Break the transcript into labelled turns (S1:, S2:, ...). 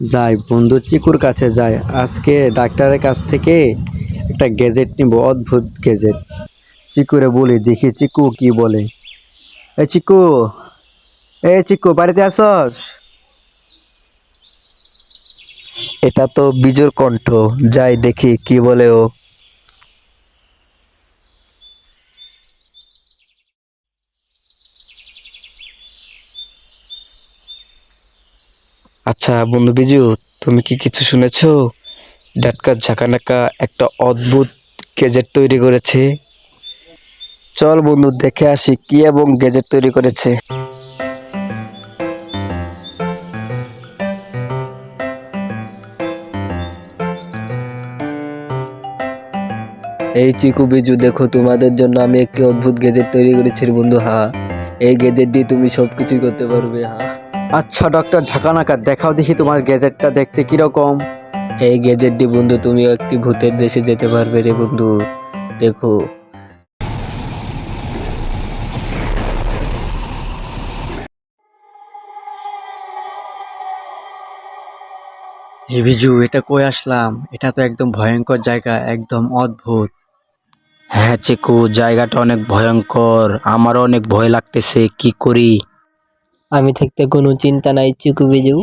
S1: যাই বন্ধু চিকুর কাছে যাই, আজকে ডাক্তারের কাছ থেকে একটা গ্যাজেট নিব, অদ্ভুত গ্যাজেট। চিকুরে বলি, দেখি চিকু কি বলে। এ চিকু, এ চিকু বাড়িতে আসস?
S2: এটা তো বিজোর কণ্ঠ, যাই দেখি কি বলে ও। আচ্ছা বন্ধু বিজু, তুমি কি কিছু শুনেছো? ডাটকা ঝাঁকানাকা একটা অদ্ভুত গেজেট তৈরি করেছে।
S1: চল বন্ধু দেখে আসি কি এবং গ্যাজেট তৈরি করেছে।
S2: এই চিকু বিজু, দেখো তোমাদের জন্য আমি একটি অদ্ভুত গেজেট তৈরি করেছি রে বন্ধু। হ্যাঁ, এই গেজেট দিয়ে তুমি সবকিছুই করতে পারবে। হ্যাঁ,
S1: আচ্ছা ডক্টর ঝাঁকানাকা, দেখাও দেখি তোমার গ্যাজেটটা দেখতে কিরকম।
S2: এই গেজেট দিয়ে বন্ধু তুমি একটি ভূতের দেশে যেতে পারবে রে বন্ধু। দেখো।
S1: হে বিজু, এটা কই আসলাম? এটা তো একদম ভয়ঙ্কর জায়গা, একদম অদ্ভুত।
S2: হ্যাঁ চিকু, জায়গাটা অনেক ভয়ঙ্কর, আমারও অনেক ভয় লাগতেছে, কি করি?
S3: আমি থাকতে কোনো চিন্তা নাই চিকু বিজু।